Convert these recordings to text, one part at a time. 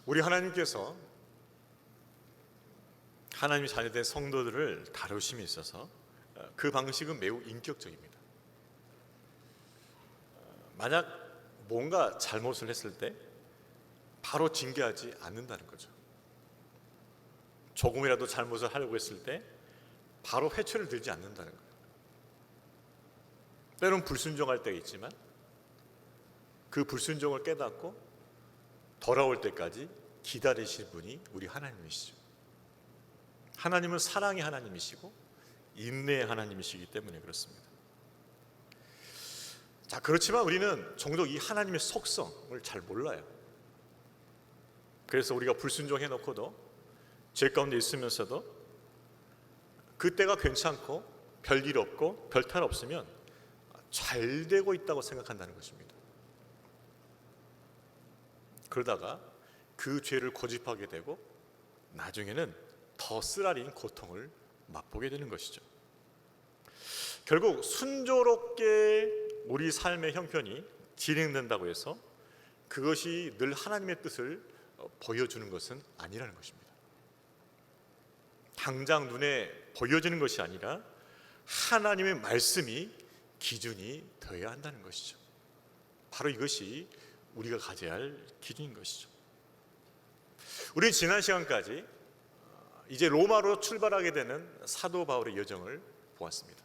우리 하나님께서 하나님의 자녀된 성도들을 다루심에 있어서 그 방식은 매우 인격적입니다. 만약 뭔가 잘못을 했을 때 바로 징계하지 않는다는 거죠. 조금이라도 잘못을 하려고 했을 때 바로 회초리를 들지 않는다는 거예요. 때론 불순종할 때가 있지만 그 불순종을 깨닫고 돌아올 때까지 기다리실 분이 우리 하나님이시죠. 하나님은 사랑의 하나님이시고 인내의 하나님이시기 때문에 그렇습니다. 자, 그렇지만 우리는 종종 이 하나님의 속성을 잘 몰라요. 그래서 우리가 불순종해 놓고도 죄 가운데 있으면서도 그때가 괜찮고 별일 없고 별탈 없으면 잘 되고 있다고 생각한다는 것입니다. 그러다가 그 죄를 고집하게 되고 나중에는 더 쓰라린 고통을 맛보게 되는 것이죠. 결국 순조롭게 우리 삶의 형편이 진행된다고 해서 그것이 늘 하나님의 뜻을 보여주는 것은 아니라는 것입니다. 당장 눈에 보여지는 것이 아니라 하나님의 말씀이 기준이 되어야 한다는 것이죠. 바로 이것이 우리가 가져야 할 기준인 것이죠. 우리는 지난 시간까지 이제 로마로 출발하게 되는 사도 바울의 여정을 보았습니다.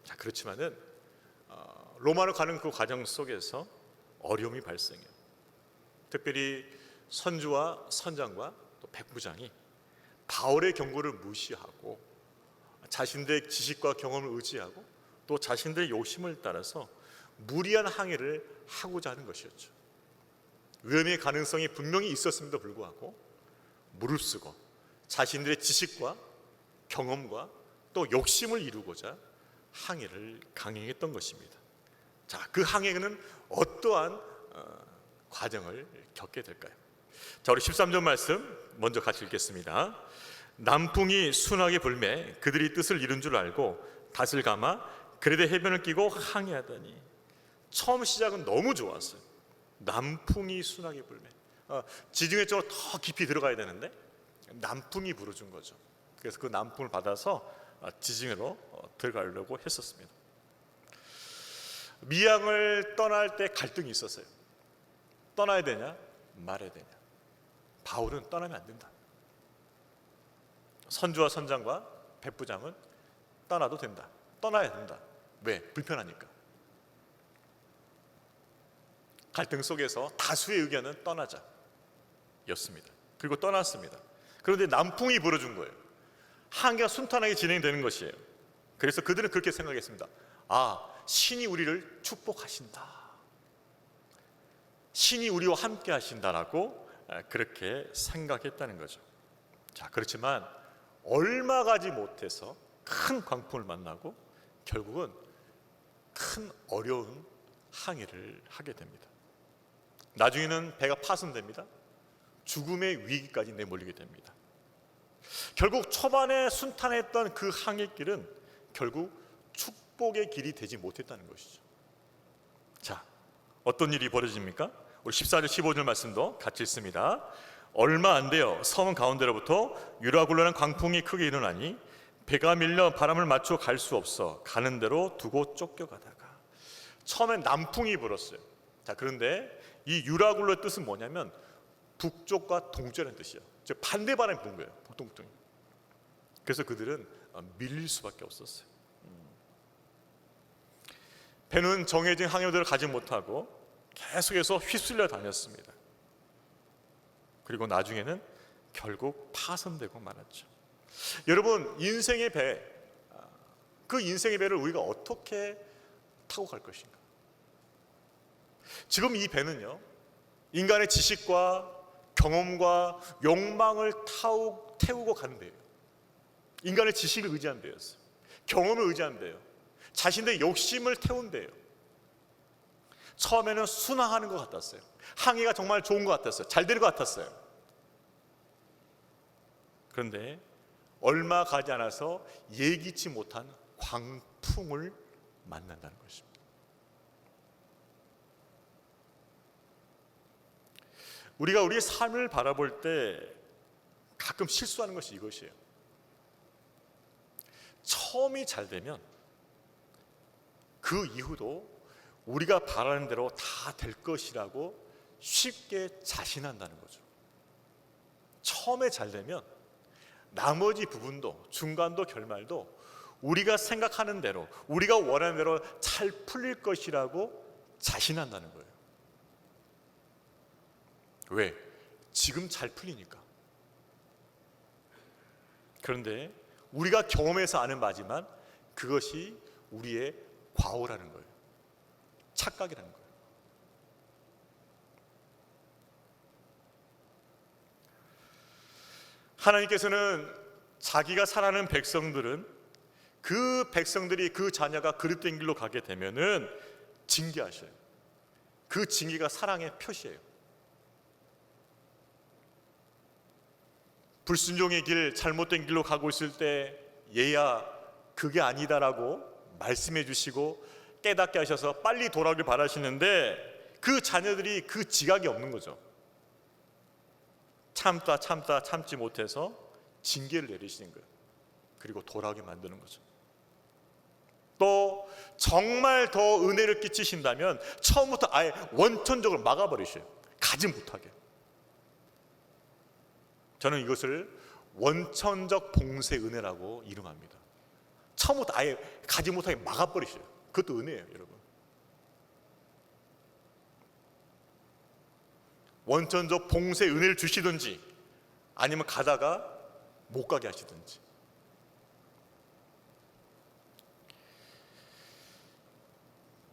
자, 그렇지만은 로마로 가는 그 과정 속에서 어려움이 발생해요. 특별히 선주와 선장과 또 백부장이 바울의 경고를 무시하고 자신들의 지식과 경험을 의지하고 또 자신들의 욕심을 따라서 무리한 항해를 하고자 하는 것이었죠. 위험의 가능성이 분명히 있었음에도 불구하고 무릅쓰고 자신들의 지식과 경험과 또 욕심을 이루고자 항해를 강행했던 것입니다. 자, 그 항해는 어떠한 과정을 겪게 될까요? 자, 우리 13절 말씀 먼저 같이 읽겠습니다. 남풍이 순하게 불매 그들이 뜻을 이룬 줄 알고 닷을 감아 그레데 해변을 끼고 항해하더니, 처음 시작은 너무 좋았어요. 남풍이 순하게 불매. 지중해 쪽으로 더 깊이 들어가야 되는데 남풍이 불어준 거죠. 그래서 그 남풍을 받아서 지중해로 들어가려고 했었습니다. 미양을 떠날 때 갈등이 있었어요. 떠나야 되냐 말아야 되냐. 바울은 떠나면 안 된다. 선주와 선장과 백부장은 떠나도 된다. 떠나야 된다. 왜? 불편하니까. 갈등 속에서 다수의 의견은 떠나자 였습니다. 그리고 떠났습니다. 그런데 남풍이 불어준 거예요. 항해가 순탄하게 진행되는 것이에요. 그래서 그들은 그렇게 생각했습니다. 신이 우리를 축복하신다. 신이 우리와 함께 하신다라고 그렇게 생각했다는 거죠. 자, 그렇지만 얼마 가지 못해서 큰 광풍을 만나고 결국은 큰 어려운 항해를 하게 됩니다. 나중에는 배가 파손됩니다. 죽음의 위기까지 내몰리게 됩니다. 결국 초반에 순탄했던 그 항해길은 결국 축복의 길이 되지 못했다는 것이죠. 자, 어떤 일이 벌어집니까? 우리 14절 15절 말씀도 같이 읽습니다. 얼마 안 되어 섬 가운데로부터 유라굴로라는 광풍이 크게 일어나니 배가 밀려 바람을 맞춰 갈 수 없어 가는 대로 두고 쫓겨가다가, 처음엔 남풍이 불었어요. 자, 그런데 이 유라굴로의 뜻은 뭐냐면 북쪽과 동쪽이라는 뜻이에요. 즉 반대 바람이 부는 거예요. 북동쪽이. 그래서 그들은 밀릴 수밖에 없었어요. 배는 정해진 항해로를 가지 못하고 계속해서 휩쓸려 다녔습니다. 그리고 나중에는 결국 파손되고 말았죠. 여러분, 인생의 배, 그 인생의 배를 우리가 어떻게 타고 갈 것인가? 지금 이 배는요, 인간의 지식과 경험과 욕망을 태우고 가는 배예요. 인간의 지식을 의지한 배였어요. 경험을 의지한 배예요. 자신의 욕심을 태운 배예요. 처음에는 순항하는 것 같았어요. 항해가 정말 좋은 것 같았어요. 잘 될 것 같았어요. 그런데 얼마 가지 않아서 예기치 못한 광풍을 만난다는 것입니다. 우리가 우리의 삶을 바라볼 때 가끔 실수하는 것이 이것이에요. 처음이 잘 되면 그 이후도 우리가 바라는 대로 다 될 것이라고 쉽게 자신한다는 거죠. 처음에 잘 되면 나머지 부분도 중간도 결말도 우리가 생각하는 대로, 우리가 원하는 대로 잘 풀릴 것이라고 자신한다는 거예요. 왜? 지금 잘 풀리니까. 그런데 우리가 경험해서 아는 바지만 그것이 우리의 과오라는 거예요. 착각이라는 거예요. 하나님께서는 자기가 사랑하는 백성들은 그 백성들이 그 자녀가 그릇된 길로 가게 되면은 징계하셔요. 그 징계가 사랑의 표시예요. 불순종의 길, 잘못된 길로 가고 있을 때 얘야 그게 아니다라고 말씀해 주시고 깨닫게 하셔서 빨리 돌아오길 바라시는데 그 자녀들이 그 지각이 없는 거죠. 참다 참지 못해서 징계를 내리시는 거예요. 그리고 돌아오게 만드는 거죠. 또 정말 더 은혜를 끼치신다면 처음부터 아예 원천적으로 막아버리셔요. 가지 못하게. 저는 이것을 원천적 봉쇄 은혜라고 이름합니다. 처음부터 아예 가지 못하게 막아버리셔요. 그것도 은혜예요, 여러분. 원천적 봉쇄 은혜를 주시든지 아니면 가다가 못 가게 하시든지.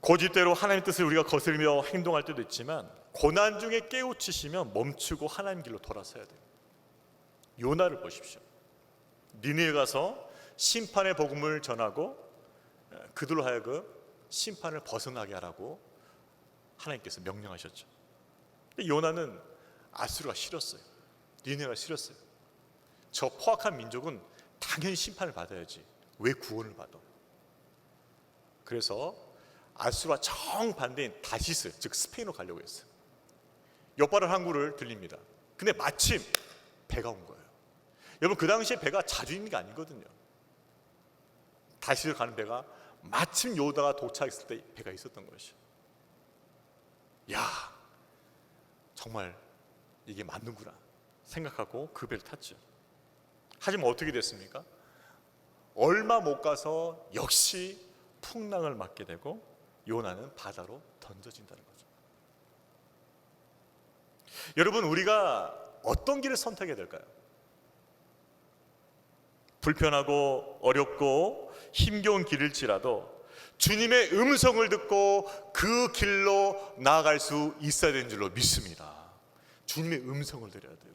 고집대로 하나님 뜻을 우리가 거스르며 행동할 때도 있지만 고난 중에 깨우치시면 멈추고 하나님 길로 돌아서야 돼요. 요나를 보십시오. 니느웨에 가서 심판의 복음을 전하고 그들로 하여금 심판을 벗어나게 하라고 하나님께서 명령하셨죠. 근데 요나는 아수르가 싫었어요. 니느웨가 싫었어요. 저 포악한 민족은 당연히 심판을 받아야지 왜 구원을 받아? 그래서 아수르와 정반대인 다시스, 즉 스페인으로 가려고 했어요. 옆바른 항구를 들립니다. 근데 마침 배가 온 거예요. 여러분, 그 당시에 배가 자주 있는 게 아니거든요. 다시스 가는 배가 마침 요나가 도착했을 때 배가 있었던 것이죠. 야, 정말 이게 맞는구나 생각하고 그 배를 탔죠. 하지만 어떻게 됐습니까? 얼마 못 가서 역시 풍랑을 맞게 되고 요나는 바다로 던져진다는 거죠. 여러분, 우리가 어떤 길을 선택해야 될까요? 불편하고 어렵고 힘겨운 길일지라도 주님의 음성을 듣고 그 길로 나아갈 수 있어야 되는 줄로 믿습니다. 주님의 음성을 들어야 돼요.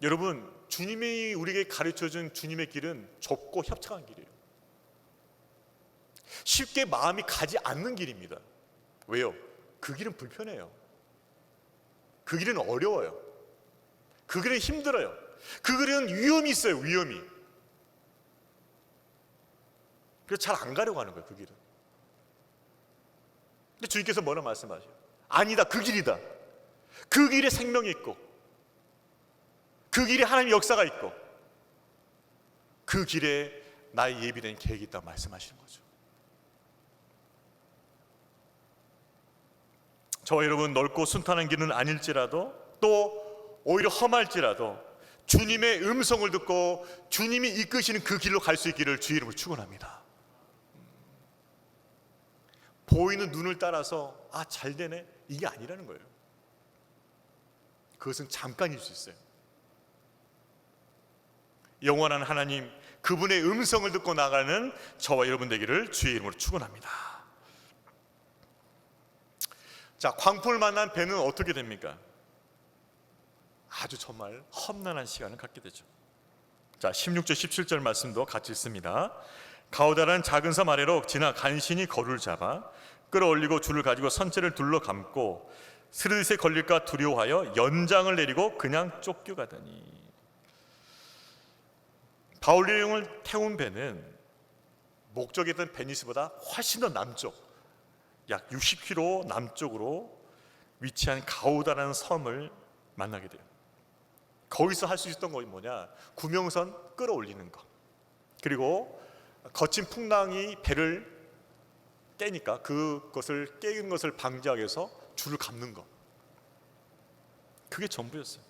여러분, 주님이 우리에게 가르쳐준 주님의 길은 좁고 협착한 길이에요. 쉽게 마음이 가지 않는 길입니다. 왜요? 그 길은 불편해요. 그 길은 어려워요. 그 길은 힘들어요. 그 길은 위험이 있어요. 위험이. 그래서 잘 안 가려고 하는 거예요. 그 길은. 근데 주님께서 뭐라 말씀하세요? 아니다, 그 길이다. 그 길에 생명이 있고 그 길에 하나님의 역사가 있고 그 길에 나의 예비된 계획이 있다고 말씀하시는 거죠. 저와 여러분, 넓고 순탄한 길은 아닐지라도 또 오히려 험할지라도 주님의 음성을 듣고 주님이 이끄시는 그 길로 갈 수 있기를 주의 이름으로 축원합니다. 보이는 눈을 따라서 잘 되네, 이게 아니라는 거예요. 그것은 잠깐일 수 있어요. 영원한 하나님, 그분의 음성을 듣고 나가는 저와 여러분 되기를 주의 이름으로 축원합니다. 자, 광풍을 만난 배는 어떻게 됩니까? 아주 정말 험난한 시간을 갖게 되죠. 자, 16절 17절 말씀도 같이 읽습니다. 가오다라는 작은 섬 아래로 지나 간신히 거루를 잡아 끌어올리고 줄을 가지고 선체를 둘러 감고 스르듯에 걸릴까 두려워하여 연장을 내리고 그냥 쫓겨가더니 바울령을 태운 배는 목적이 있던 베니스보다 훨씬 더 남쪽, 약 60km 남쪽으로 위치한 가우다라는 섬을 만나게 돼요. 거기서 할 수 있었던 것이 뭐냐? 구명선 끌어올리는 거, 그리고 거친 풍랑이 배를 깨니까 그것을 깨는 것을 방지하기 위해서 줄을 감는 거, 그게 전부였어요.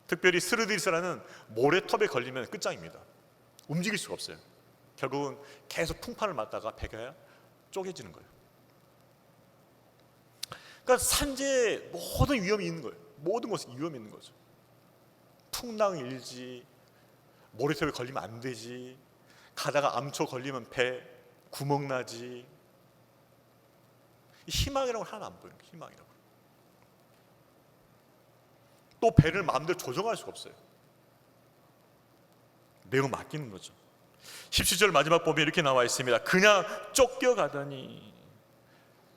특별히 스르디스라는 모래톱에 걸리면 끝장입니다. 움직일 수가 없어요. 결국은 계속 풍파를 맞다가 배가 쪼개지는 거예요. 그러니까 산지에 모든 위험이 있는 거예요. 모든 것은 위험이 있는 거죠. 풍랑 일지, 모래톱에 걸리면 안 되지, 가다가 암초 걸리면 배 구멍 나지. 희망이라고 하나 안 보이는 거예요. 희망이라고. 또 배를 마음대로 조정할 수가 없어요. 내가 맡기는 거죠. 17절 마지막 보면 이렇게 나와 있습니다. 그냥 쫓겨가다니.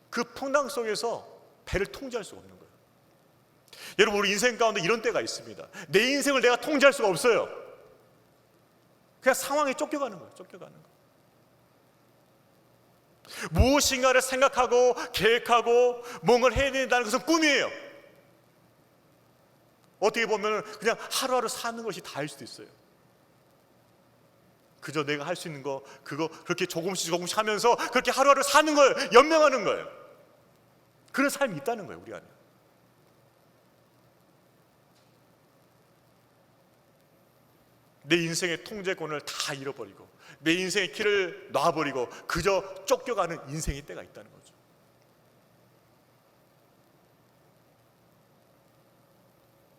그 풍랑 속에서 배를 통제할 수가 없는 거예요. 여러분, 우리 인생 가운데 이런 때가 있습니다. 내 인생을 내가 통제할 수가 없어요. 그냥 상황에 쫓겨가는 거예요. 쫓겨가는 거예요. 무엇인가를 생각하고 계획하고 뭔가를 해야 된다는 것은 꿈이에요. 어떻게 보면 그냥 하루하루 사는 것이 다일 수도 있어요. 그저 내가 할 수 있는 거 그거 그렇게 조금씩 하면서 그렇게 하루하루 사는 거예요. 연명하는 거예요. 그런 삶이 있다는 거예요, 우리 안에. 내 인생의 통제권을 다 잃어버리고 내 인생의 길을 놔버리고 그저 쫓겨가는 인생의 때가 있다는 거죠.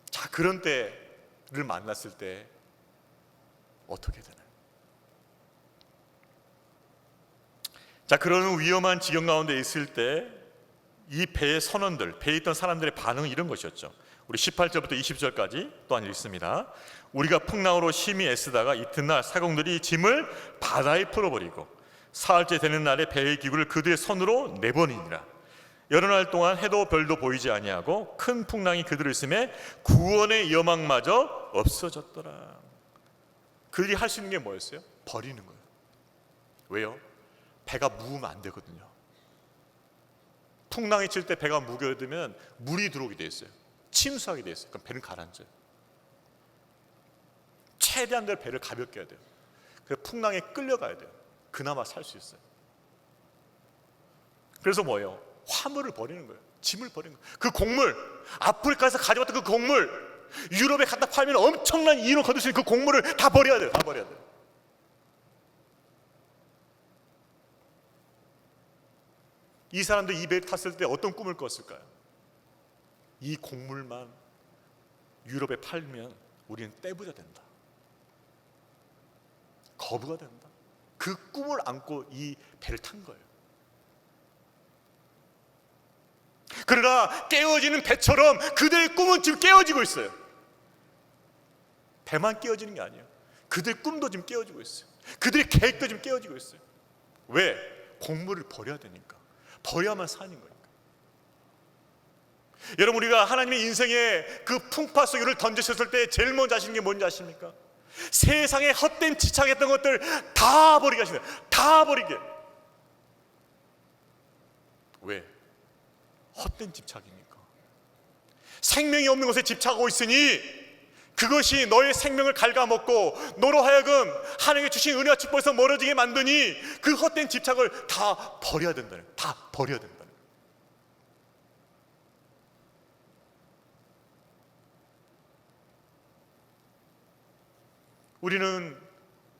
자, 그런 때를 만났을 때 어떻게 되나요? 자, 그런 위험한 지경 가운데 있을 때 이 배의 선원들, 배에 있던 사람들의 반응은 이런 것이었죠. 우리 18절부터 20절까지 또한 읽습니다. 우리가 풍랑으로 심히 애쓰다가 이튿날 사공들이 짐을 바다에 풀어버리고 사흘째 되는 날에 배의 기구를 그들의 손으로 내버리니라. 여러 날 동안 해도 별도 보이지 아니하고 큰 풍랑이 그들을 있음에 구원의 여망마저 없어졌더라. 그들이 할 수 있는 게 뭐였어요? 버리는 거예요. 왜요? 배가 묵으면 안 되거든요. 풍랑이 칠 때 배가 묵어두면 물이 들어오게 돼 있어요. 침수하게 돼 있어요. 그럼 배는 가라앉아요. 최대한 대로 배를 가볍게 해야 돼요. 그래서 풍랑에 끌려가야 돼요. 그나마 살 수 있어요. 그래서 뭐예요? 화물을 버리는 거예요. 짐을 버리는 거예요. 그 곡물, 아프리카에서 가져왔던 그 곡물, 유럽에 갖다 팔면 엄청난 이윤을 거둘 수 있는 그 곡물을 다 버려야 돼요. 다 버려야 돼요. 이 사람들 이 배에 탔을 때 어떤 꿈을 꿨을까요? 이 곡물만 유럽에 팔면 우리는 떼부자 된다, 거부가 된다. 그 꿈을 안고 이 배를 탄 거예요. 그러나 깨어지는 배처럼 그들의 꿈은 지금 깨어지고 있어요. 배만 깨어지는 게 아니에요. 그들의 꿈도 지금 깨어지고 있어요. 그들의 계획도 지금 깨어지고 있어요. 왜? 곡물을 버려야 되니까. 버려야만 사는 거니까. 여러분, 우리가 하나님의 인생의 그 풍파 속에 던지셨을 때 제일 먼저 하시는 게 뭔지 아십니까? 세상에 헛된 지착했던 것들 다 버리게 하시는 거예요. 다 버리게. 왜? 헛된 집착이니까. 생명이 없는 것에 집착하고 있으니 그것이 너의 생명을 갉아먹고 너로 하여금 하나님께 주신 은혜와 축복에서 멀어지게 만드니 그 헛된 집착을 다 버려야 된다는 거예요. 다 버려야 된다는 거예요. 우리는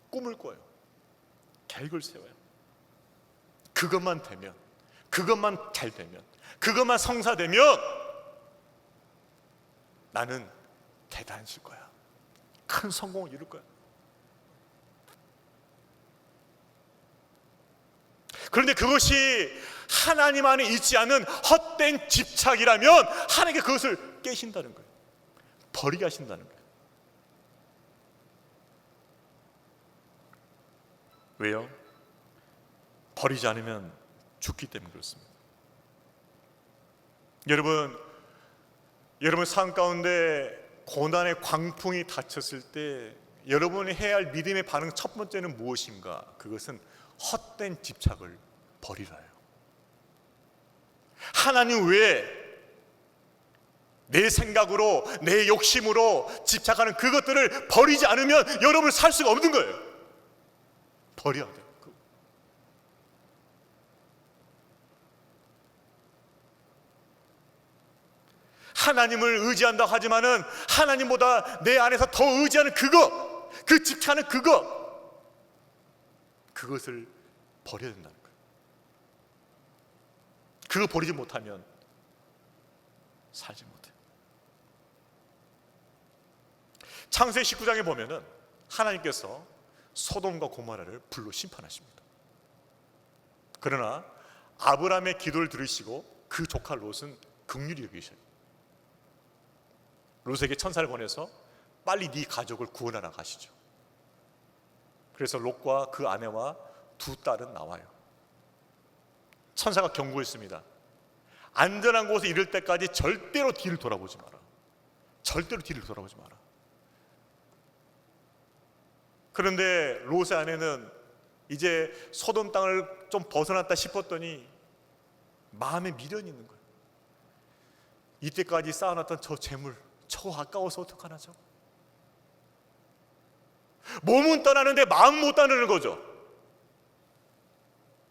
꿈을 꿔요. 계획을 세워요. 그것만 되면, 그것만 잘 되면, 그것만 성사되면 나는 대단해질 거야. 큰 성공을 이룰 거야. 그런데 그것이 하나님 안에 있지 않은 헛된 집착이라면 하나님께 그것을 깨신다는 거예요. 버리게 하신다는 거예요. 왜요? 버리지 않으면 죽기 때문에 그렇습니다. 여러분 삶 가운데 고난의 광풍이 닥쳤을 때 여러분이 해야 할 믿음의 반응 첫 번째는 무엇인가? 그것은 헛된 집착을 버리라요. 하나님 외에 내 생각으로, 내 욕심으로 집착하는 그것들을 버리지 않으면 여러분은 살 수가 없는 거예요. 버려야 돼요. 하나님을 의지한다 하지만은 하나님보다 내 안에서 더 의지하는 그거, 그 집착하는 그것을 버려야 된다는 거예요. 그거 버리지 못하면 살지 못해요. 창세기 19장에 보면은 하나님께서 소돔과 고모라를 불로 심판하십니다. 그러나 아브라함의 기도를 들으시고 그 조카 롯은 긍휼히 여기셔요. 롯에게 천사를 보내서 빨리 네 가족을 구원하라 가시죠. 그래서 롯과 그 아내와 두 딸은 나와요. 천사가 경고했습니다. 안전한 곳에 이를 때까지 절대로 뒤를 돌아보지 마라. 절대로 뒤를 돌아보지 마라. 그런데 롯의 아내는 이제 소돔 땅을 좀 벗어났다 싶었더니 마음에 미련이 있는 거예요. 이때까지 쌓아놨던 저 재물, 저거 아까워서 어떡하나죠? 몸은 떠나는데 마음 못 떠나는 거죠.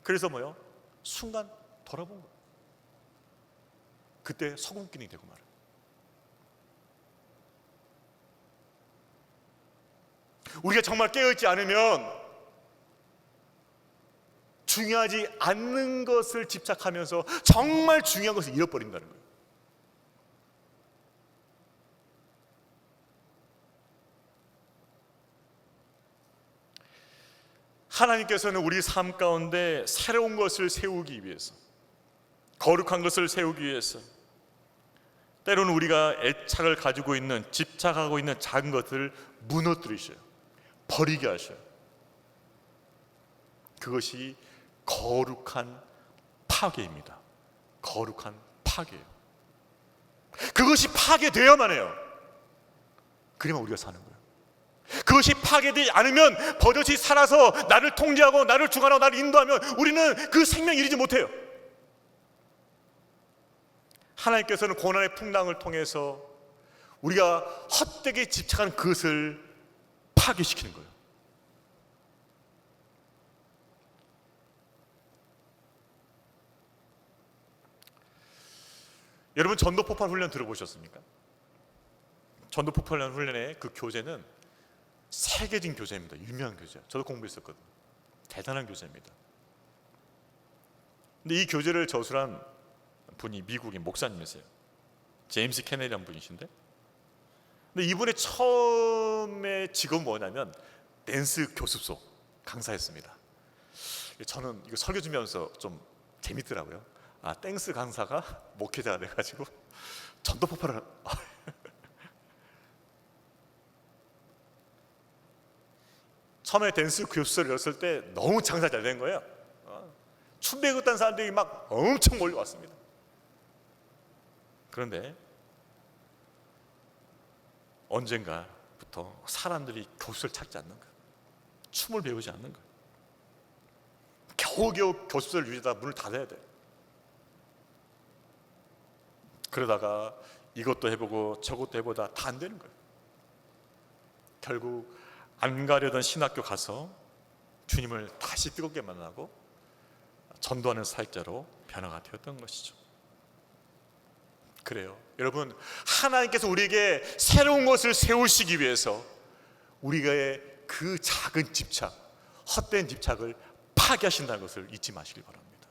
그래서 뭐요? 순간 돌아본 거예요. 그때 서군끼니 되고 말아요. 우리가 정말 깨어있지 않으면 중요하지 않는 것을 집착하면서 정말 중요한 것을 잃어버린다는 거예요. 하나님께서는 우리 삶 가운데 새로운 것을 세우기 위해서, 거룩한 것을 세우기 위해서 때로는 우리가 애착을 가지고 있는, 집착하고 있는 작은 것들을 무너뜨리셔요. 버리게 하셔요. 그것이 거룩한 파괴입니다. 거룩한 파괴예요. 그것이 파괴되어야만 해요. 그래야만 우리가 사는 거예요. 그것이 파괴되지 않으면 버젓이 살아서 나를 통제하고 나를 주관하고 나를 인도하면 우리는 그 생명을 이루지 못해요. 하나님께서는 고난의 풍랑을 통해서 우리가 헛되게 집착하는 그것을 파괴시키는 거예요. 여러분, 전도폭발 훈련 들어보셨습니까? 전도폭발 훈련의 그 교재는 세계적인 교재입니다. 유명한 교재예요. 저도 공부했었거든요. 대단한 교재입니다. 근데 이 교재를 저술한 분이 미국인 목사님이세요. 제임스 케네디라는 분이신데, 근데 이분의 처음에 직업은 뭐냐면 댄스 교습소 강사였습니다. 저는 이거 설교 주면서 좀 재밌더라고요. 아, 댄스 강사가 목회자가 돼가지고 전도폭발을 처음에 댄스 교습소를 열었을 때 너무 장사 잘 된 거예요. 춤 배우겠다는 사람들이 막 엄청 몰려왔습니다. 그런데 언젠가부터 사람들이 교습소를 찾지 않는 거예요. 춤을 배우지 않는 거예요. 겨우겨우 교습소를 유지하다 문을 닫아야 돼요. 그러다가 이것도 해보고 저것도 해보다 다 안 되는 거예요. 결국 안 가려던 신학교 가서 주님을 다시 뜨겁게 만나고 전도하는 사역자로 변화가 되었던 것이죠. 그래요. 여러분, 하나님께서 우리에게 새로운 것을 세우시기 위해서 우리의 그 작은 집착, 헛된 집착을 파괴하신다는 것을 잊지 마시길 바랍니다.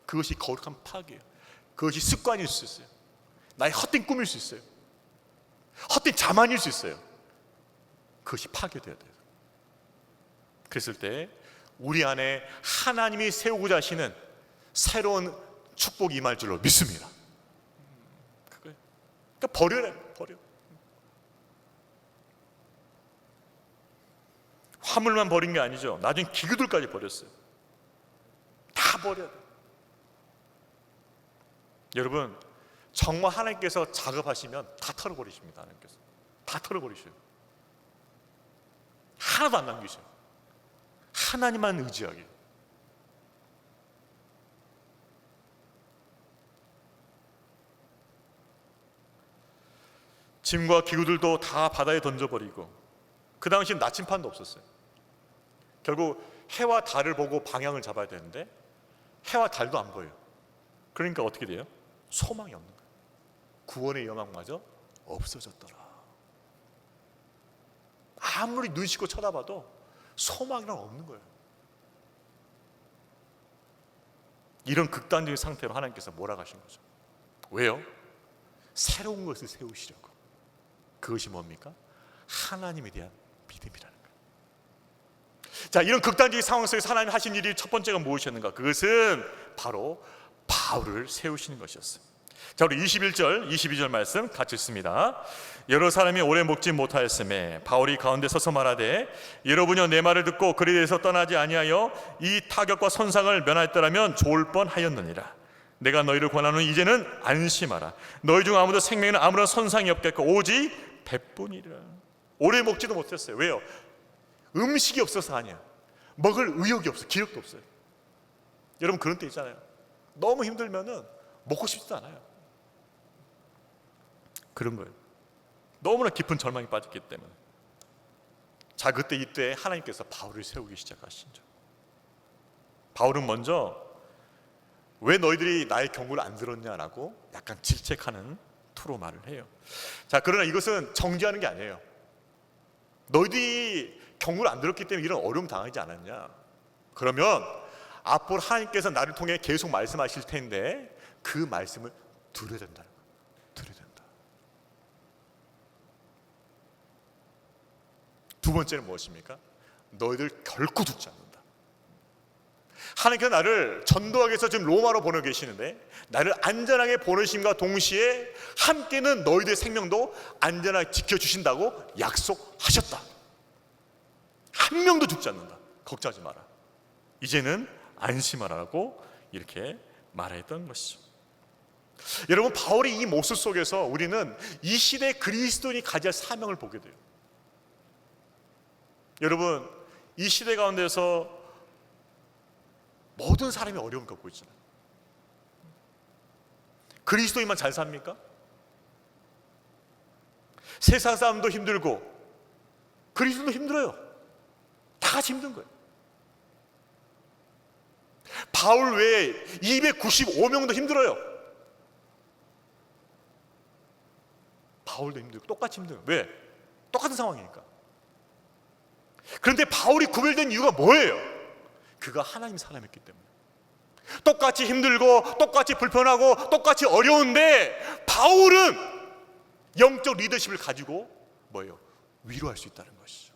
그것이 거룩한 파괴예요. 그것이 습관일 수 있어요. 나의 헛된 꿈일 수 있어요. 헛된 자만일 수 있어요. 그것이 파괴되어야 돼요. 그랬을 때 우리 안에 하나님이 세우고자 하시는 새로운 축복이 임할 줄로 믿습니다. 그러니까 버려. 화물만 버린 게 아니죠. 나중에 기구들까지 버렸어요. 다 버려야 돼요. 여러분, 정말 하나님께서 작업하시면 다 털어버리십니다. 하나님께서 다 털어버리셔요. 하나도 안 남기셔요. 하나님만 의지하게. 짐과 기구들도 다 바다에 던져버리고, 그 당시엔 나침판도 없었어요. 결국 해와 달을 보고 방향을 잡아야 되는데 해와 달도 안 보여요. 그러니까 어떻게 돼요? 소망이 없는 거예요. 구원의 영광마저 없어졌더라. 아무리 눈 씻고 쳐다봐도 소망이란 없는 거예요. 이런 극단적인 상태로 하나님께서 몰아가신 거죠. 왜요? 새로운 것을 세우시려고. 그것이 뭡니까? 하나님에 대한 믿음이라는 거예요. 자, 이런 극단적인 상황 속에서 하나님 하신 일이 첫 번째가 무엇이었는가? 그것은 바로 바울을 세우시는 것이었어요. 자, 우리 21절, 22절 말씀 같이 읽습니다. 여러 사람이 오래 먹지 못하였음에 바울이 가운데 서서 말하되, 여러분이여 내 말을 듣고 그리 대해서 떠나지 아니하여 이 타격과 손상을 면하였더라면 좋을 뻔하였느니라. 내가 너희를 권하노니 이제는 안심하라. 너희 중 아무도 생명에는 아무런 손상이 없겠고 오직 배뿐이라. 오래 먹지도 못했어요. 왜요? 음식이 없어서 아니야. 먹을 의욕이 없어. 기력도 없어요. 여러분 그런 때 있잖아요. 너무 힘들면은 먹고 싶지도 않아요. 그런 거예요. 너무나 깊은 절망에 빠졌기 때문에. 자, 그때 이때 하나님께서 바울을 세우기 시작하시죠. 바울은 먼저 왜 너희들이 나의 경고를 안 들었냐라고 약간 질책하는 투로 말을 해요. 자, 그러나 이것은 정죄하는 게 아니에요. 너희들이 경고를 안 들었기 때문에 이런 어려움 당하지 않았냐? 그러면 앞으로 하나님께서 나를 통해 계속 말씀하실 텐데 그 말씀을 들어야 된다는 거예요. 들어야 된다. 두 번째는 무엇입니까? 너희들 결코 죽지 않는다. 하나님께서 나를 전도하기 위해서 지금 로마로 보내고 계시는데 나를 안전하게 보내심과 동시에 함께는 너희들의 생명도 안전하게 지켜주신다고 약속하셨다. 한 명도 죽지 않는다. 걱정하지 마라. 이제는 안심하라고 이렇게 말했던 것이죠. 여러분, 바울이 이 모습 속에서 우리는 이 시대 그리스도인이 가져야 할 사명을 보게 돼요. 여러분, 이 시대 가운데서 모든 사람이 어려움을 겪고 있잖아요. 그리스도인만 잘 삽니까? 세상 사람도 힘들고 그리스도도 힘들어요. 다 같이 힘든 거예요. 바울 외에 295명도 힘들어요. 바울도 힘들고 똑같이 힘들어요. 왜? 똑같은 상황이니까. 그런데 바울이 구별된 이유가 뭐예요? 그가 하나님 사람이었기 때문에. 똑같이 힘들고 똑같이 불편하고 똑같이 어려운데 바울은 영적 리더십을 가지고 뭐예요? 위로할 수 있다는 것이죠.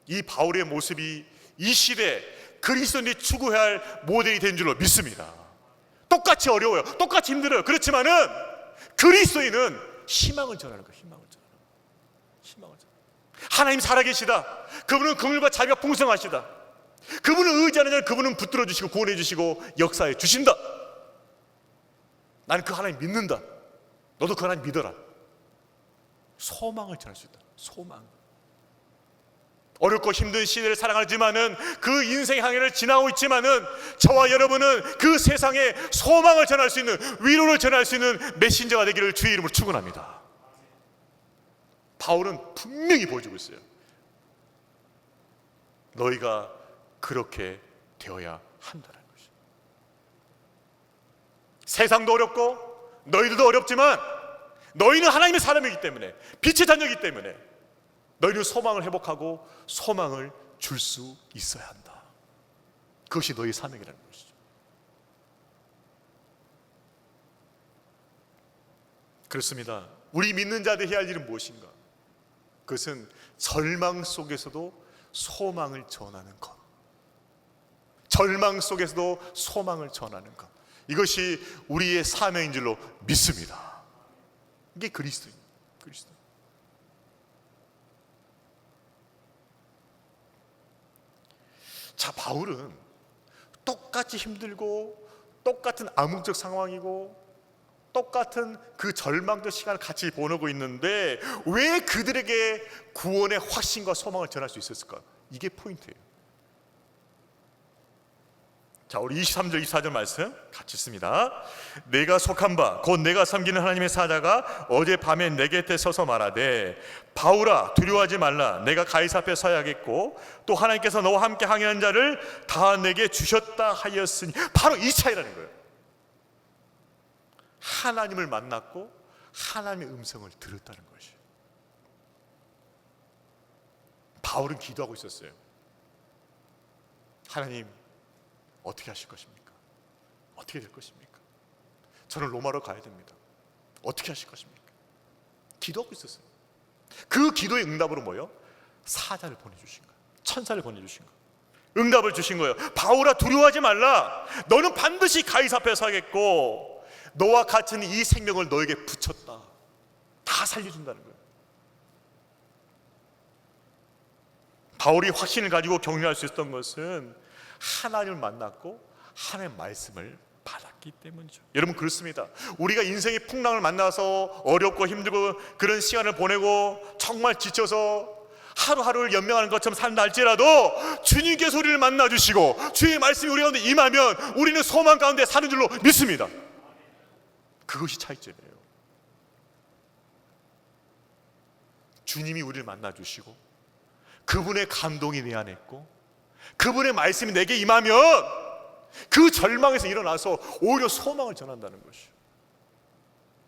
이 바울의 모습이 이 시대 그리스도인이 추구해야 할 모델이 된 줄로 믿습니다. 똑같이 어려워요. 똑같이 힘들어요. 그렇지만은 그리스도인은 희망을 전하는 거예요. 희망을 전하는 거예요. 희망을 전하는 거예요. 하나님 살아계시다. 그분은 긍휼과 자비가 풍성하시다. 그분을 의지하는 자는 그분은 붙들어 주시고 구원해 주시고 역사해 주신다. 나는 그 하나님 믿는다. 너도 그 하나님 믿어라. 소망을 전할 수 있다. 소망. 어렵고 힘든 시대를 살아가지만은 그 인생의 항해를 지나고 있지만은 저와 여러분은 그 세상에 소망을 전할 수 있는, 위로를 전할 수 있는 메신저가 되기를 주의 이름으로 축원합니다. 바울은 분명히 보여주고 있어요. 너희가 그렇게 되어야 한다는 것이죠. 세상도 어렵고 너희들도 어렵지만 너희는 하나님의 사람이기 때문에, 빛의 자녀이기 때문에 너희는 소망을 회복하고 소망을 줄 수 있어야 한다. 그것이 너희의 사명이라는 것이죠. 그렇습니다. 우리 믿는 자들이 해야 할 일은 무엇인가? 그것은 절망 속에서도 소망을 전하는 것. 절망 속에서도 소망을 전하는 것. 이것이 우리의 사명인 줄로 믿습니다. 이게 그리스도입니다. 그리스도. 자, 바울은 똑같이 힘들고 똑같은 암묵적 상황이고 똑같은 그 절망적 시간을 같이 보내고 있는데 왜 그들에게 구원의 확신과 소망을 전할 수 있었을까? 이게 포인트예요. 자, 우리 23절 24절 말씀 같이 읽습니다. 내가 속한 바 곧 내가 섬기는 하나님의 사자가 어젯밤에 내 곁에 서서 말하되 바울아 두려워하지 말라. 내가 가이사 앞에 서야겠고 또 하나님께서 너와 함께 항해한 자를 다 내게 주셨다 하였으니. 바로 이 차이라는 거예요. 하나님을 만났고 하나님의 음성을 들었다는 것이에요. 바울은 기도하고 있었어요. 하나님, 어떻게 하실 것입니까? 어떻게 될 것입니까? 저는 로마로 가야 됩니다. 어떻게 하실 것입니까? 기도하고 있었어요. 그 기도의 응답으로 뭐예요? 사자를 보내주신 거예요. 천사를 보내주신 거예요. 응답을 주신 거예요. 바울아 두려워하지 말라. 너는 반드시 가이사 앞에 서겠고 너와 같은 이 생명을 너에게 붙였다. 다 살려준다는 거예요. 바울이 확신을 가지고 격려할 수 있었던 것은 하나님을 만났고 하나님의 말씀을 받았기 때문이죠. 여러분 그렇습니다. 우리가 인생의 풍랑을 만나서 어렵고 힘들고 그런 시간을 보내고 정말 지쳐서 하루하루를 연명하는 것처럼 산다 할지라도 주님께서 우리를 만나주시고 주의 말씀이 우리 가운데 임하면 우리는 소망 가운데 사는 줄로 믿습니다. 그것이 차이점이에요. 주님이 우리를 만나주시고 그분의 감동이 내 안에 있고 그분의 말씀이 내게 임하면 그 절망에서 일어나서 오히려 소망을 전한다는 것이요.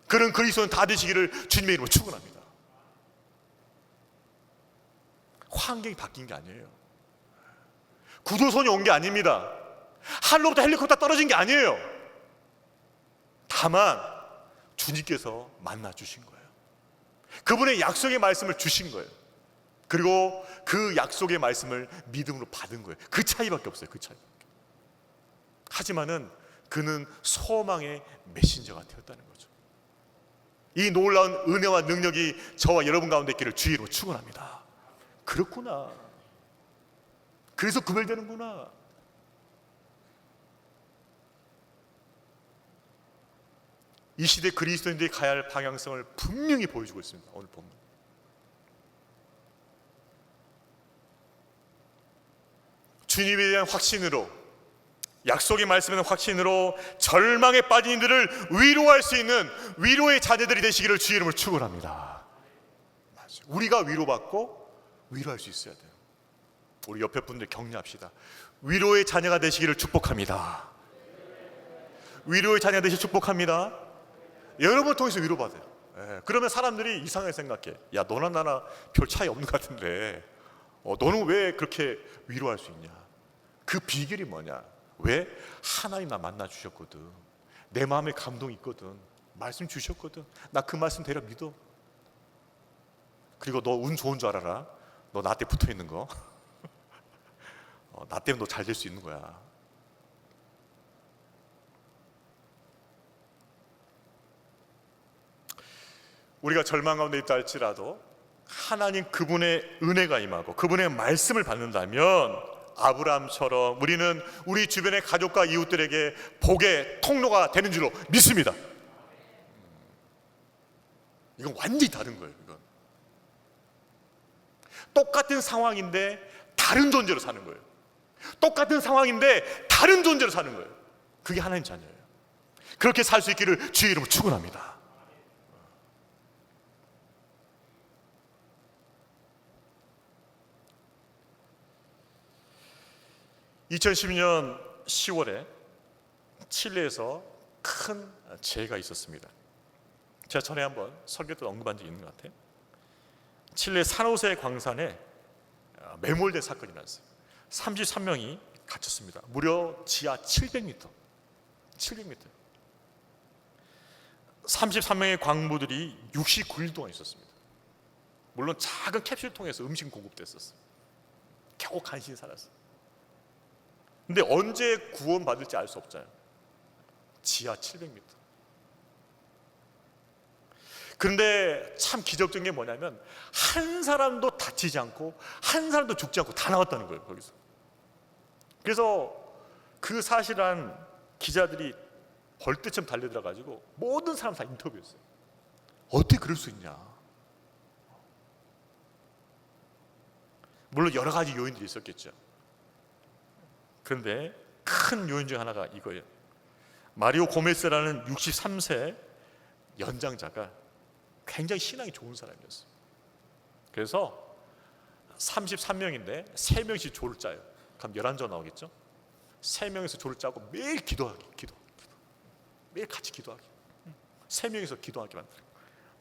그런 그리스도는 다 되시기를 주님의 이름으로 축원합니다. 환경이 바뀐 게 아니에요. 구조선이 온 게 아닙니다. 하늘로부터 헬리콥터 떨어진 게 아니에요. 다만 주님께서 만나 주신 거예요. 그분의 약속의 말씀을 주신 거예요. 그리고 그 약속의 말씀을 믿음으로 받은 거예요. 그 차이밖에 없어요. 그 차이밖에. 하지만은 그는 소망의 메신저가 되었다는 거죠. 이 놀라운 은혜와 능력이 저와 여러분 가운데 있기를 주의로 축원합니다. 그렇구나. 그래서 구별되는구나. 이 시대 그리스도인들이 가야 할 방향성을 분명히 보여주고 있습니다. 오늘 본문. 주님에 대한 확신으로, 약속의 말씀에 대한 확신으로 절망에 빠진 이들을 위로할 수 있는 위로의 자녀들이 되시기를 주의 이름으로 축원합니다. 우리가 위로받고 위로할 수 있어야 돼요. 우리 옆에 분들 격려합시다. 위로의 자녀가 되시기를 축복합니다. 위로의 자녀가 되시기를 축복합니다. 여러분을 통해서 위로받아요. 그러면 사람들이 이상하게 생각해. 야, 너나 나나 별 차이 없는 것 같은데 너는 왜 그렇게 위로할 수 있냐? 그 비결이 뭐냐? 왜? 하나님 나 만나 주셨거든. 내 마음에 감동이 있거든. 말씀 주셨거든. 나 그 말씀 대려 믿어. 그리고 너 운 좋은 줄 알아라. 너 나한테 붙어 있는 거. 나 때문에 너 잘 될 수 있는 거야. 우리가 절망 가운데 있다 할지라도 하나님 그분의 은혜가 임하고 그분의 말씀을 받는다면 아브라함처럼 우리는 우리 주변의 가족과 이웃들에게 복의 통로가 되는 줄로 믿습니다. 이건 완전히 다른 거예요. 이건 똑같은 상황인데 다른 존재로 사는 거예요. 똑같은 상황인데 다른 존재로 사는 거예요. 그게 하나님 자녀예요. 그렇게 살 수 있기를 주의 이름으로 축원합니다. (2012년 10월에) 칠레에서 큰 재해가 있었습니다. 제가 전에 한번 설교 때 언급한 적이 있는 것 같아요. 칠레 산호세 광산에 매몰된 사건이 났어요. 33명이 갇혔습니다. 무려 지하 700m 33명의 광부들이 69일 동안 있었습니다. 물론 작은 캡슐 통해서 음식 공급됐었어요. 겨우 간신히 살았어요. 근데 언제 구원받을지 알 수 없잖아요. 지하 700m. 그런데 참 기적적인 게 뭐냐면 한 사람도 다치지 않고 한 사람도 죽지 않고 다 나왔다는 거예요. 거기서. 그래서 그 사실한 기자들이 벌떼처럼 달려들어가지고 모든 사람 다 인터뷰했어요. 어떻게 그럴 수 있냐. 물론 여러 가지 요인들이 있었겠죠. 그런데 큰 요인 중 하나가 이거예요. 마리오 고메스라는 63세 연장자가 굉장히 신앙이 좋은 사람이었어요. 그래서 33명인데 3명씩 조를 짜요. 그럼 11조 나오겠죠? 3명에서 조를 짜고 매일 기도. 매일 같이 기도하기. 3명이서 기도하게 만들어.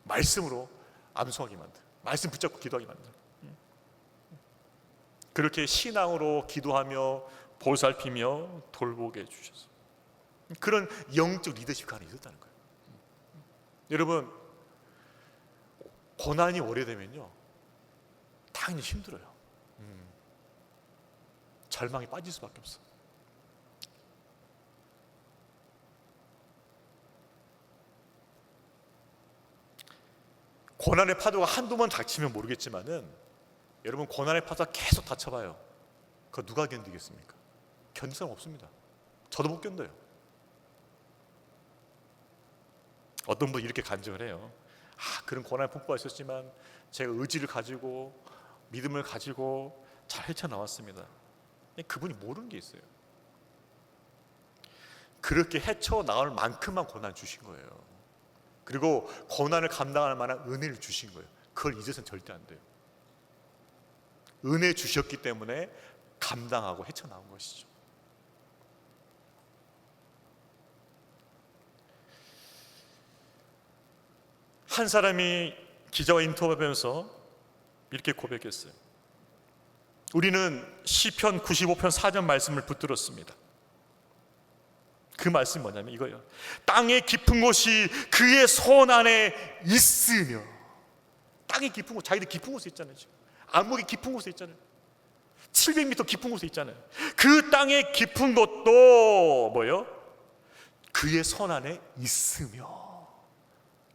말씀으로 암송하게 만들어. 말씀 붙잡고 기도하게 만들어. 그렇게 신앙으로 기도하며 보살피며 돌보게 해주셨어요. 그런 영적 리더십 관이 있었다는 거예요. 여러분, 고난이 오래되면요 당연히 힘들어요. 절망에 빠질 수밖에 없어. 고난의 파도가 한두 번 닥치면 모르겠지만은 여러분, 고난의 파도가 계속 닥쳐봐요. 그거 누가 견디겠습니까? 견딜 사람 없습니다. 저도 못 견뎌요. 어떤 분이 이렇게 간증을 해요. 그런 고난의 폭포가 있었지만 제가 의지를 가지고 믿음을 가지고 잘 헤쳐나왔습니다. 그분이 모르는 게 있어요. 그렇게 헤쳐나올 만큼만 고난을 주신 거예요. 그리고 고난을 감당할 만한 은혜를 주신 거예요. 그걸 잊어서는 절대 안 돼요. 은혜 주셨기 때문에 감당하고 헤쳐나온 것이죠. 한 사람이 기자와 인터뷰하면서 이렇게 고백했어요. 우리는 시편 95편 4절 말씀을 붙들었습니다. 그 말씀이 뭐냐면 이거예요. 땅의 깊은 곳이 그의 손 안에 있으며. 땅의 깊은 곳, 자기들 깊은 곳에 있잖아요. 지금 안목이 깊은 곳에 있잖아요. 700m 깊은 곳에 있잖아요. 그 땅의 깊은 곳도 뭐예요? 그의 손 안에 있으며.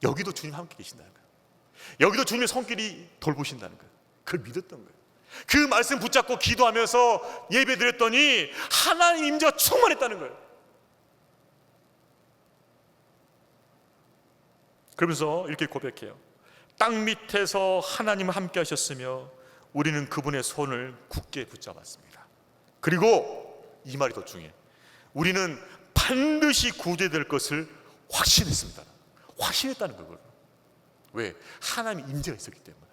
여기도 주님 함께 계신다는 거예요. 여기도 주님의 손길이 돌보신다는 거예요. 그걸 믿었던 거예요. 그 말씀 붙잡고 기도하면서 예배드렸더니 하나님 임재가 충만했다는 거예요. 그러면서 이렇게 고백해요. 땅 밑에서 하나님은 함께 하셨으며 우리는 그분의 손을 굳게 붙잡았습니다. 그리고 이 말이 더 중요해. 우리는 반드시 구제될 것을 확신했습니다. 확신했다는 거예요. 왜? 하나님의 임재가 있었기 때문에.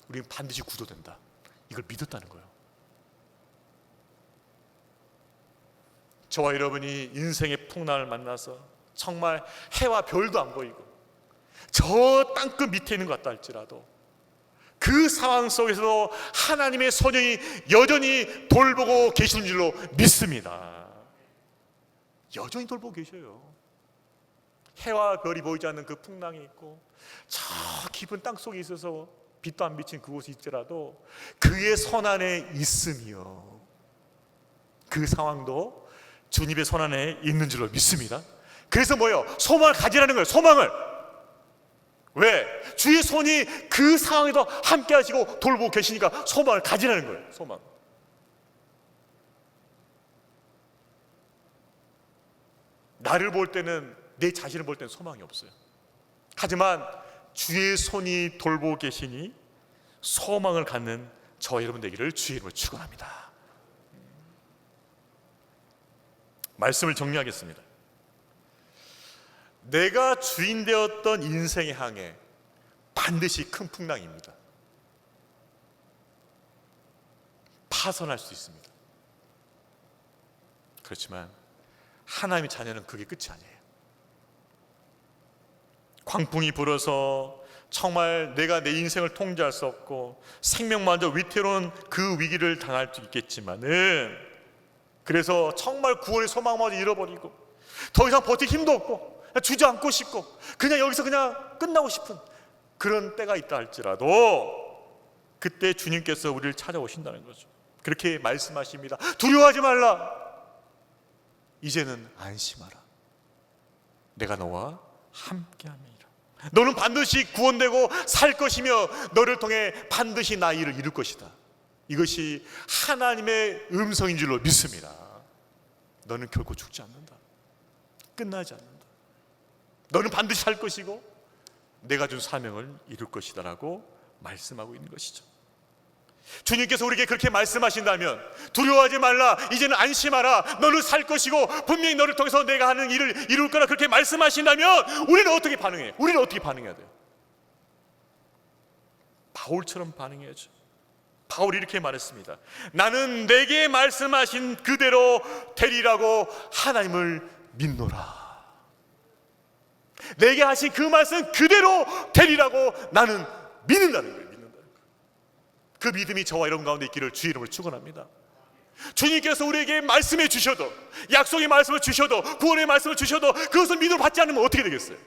우리는 반드시 구조된다. 이걸 믿었다는 거예요. 저와 여러분이 인생의 풍랑을 만나서 정말 해와 별도 안 보이고 저 땅끝 밑에 있는 것 같다 할지라도 그 상황 속에서도 하나님의 손이 여전히 돌보고 계시는 줄로 믿습니다. 여전히 돌보고 계셔요. 해와 별이 보이지 않는 그 풍랑이 있고 저 깊은 땅 속에 있어서 빛도 안 비친 그곳이 있더라도 그의 손 안에 있으며 그 상황도 주님의 손 안에 있는 줄로 믿습니다. 그래서 뭐예요? 소망을 가지라는 거예요. 소망을. 왜? 주의 손이 그 상황에도 함께 하시고 돌보고 계시니까 소망을 가지라는 거예요. 소망. 나를 볼 때는, 내 자신을 볼 때는 소망이 없어요. 하지만 주의 손이 돌보고 계시니 소망을 갖는 저와 여러분 되기를 주의 이름으로 축원합니다. 말씀을 정리하겠습니다. 내가 주인 되었던 인생의 항해 반드시 큰 풍랑입니다. 파선할 수 있습니다. 그렇지만 하나님의 자녀는 그게 끝이 아니에요. 광풍이 불어서 정말 내가 내 인생을 통제할 수 없고 생명마저 위태로운 그 위기를 당할 수 있겠지만은, 그래서 정말 구원의 소망마저 잃어버리고 더 이상 버틸 힘도 없고 주저앉고 싶고 그냥 여기서 그냥 끝나고 싶은 그런 때가 있다 할지라도 그때 주님께서 우리를 찾아오신다는 거죠. 그렇게 말씀하십니다. 두려워하지 말라. 이제는 안심하라. 내가 너와 함께함이라. 너는 반드시 구원되고 살 것이며 너를 통해 반드시 나 일을 이룰 것이다. 이것이 하나님의 음성인 줄로 믿습니다. 너는 결코 죽지 않는다. 끝나지 않는다. 너는 반드시 살 것이고 내가 준 사명을 이룰 것이다 라고 말씀하고 있는 것이죠. 주님께서 우리에게 그렇게 말씀하신다면 두려워하지 말라, 이제는 안심하라, 너는 살 것이고 분명히 너를 통해서 내가 하는 일을 이룰 거라 그렇게 말씀하신다면 우리는 어떻게 반응해요? 우리는 어떻게 반응해야 돼요? 바울처럼 반응해야죠. 바울이 이렇게 말했습니다. 나는 내게 말씀하신 그대로 되리라고 하나님을 믿노라. 내게 하신 그 말씀 그대로 되리라고 나는 믿는다는 거예요. 그 믿음이 저와 여러분 가운데 있기를 주의 이름으로 축원합니다. 주님께서 우리에게 말씀해 주셔도, 약속의 말씀을 주셔도, 구원의 말씀을 주셔도 그것을 믿음으로 받지 않으면 어떻게 되겠어요?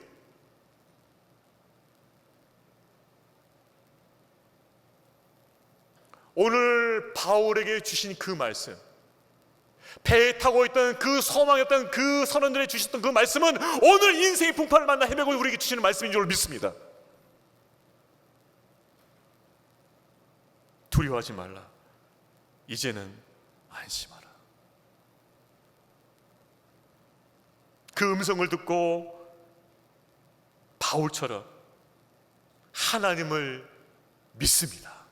오늘 바울에게 주신 그 말씀, 배에 타고 있던 그 소망이었던 그 선원들에 주셨던 그 말씀은 오늘 인생의 풍파를 만나 헤매고 우리에게 주시는 말씀인 줄 믿습니다. 두려워하지 말라, 이제는 안심하라. 그 음성을 듣고 바울처럼 하나님을 믿습니다,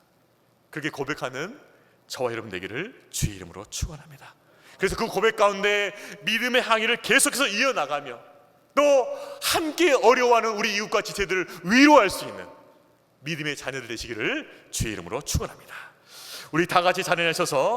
그렇게 고백하는 저와 여러분 되기를 주의 이름으로 축원합니다. 그래서 그 고백 가운데 믿음의 항해를 계속해서 이어나가며 또 함께 어려워하는 우리 이웃과 지체들을 위로할 수 있는 믿음의 자녀들 되시기를 주의 이름으로 축원합니다. 우리 다 같이 자리하셔서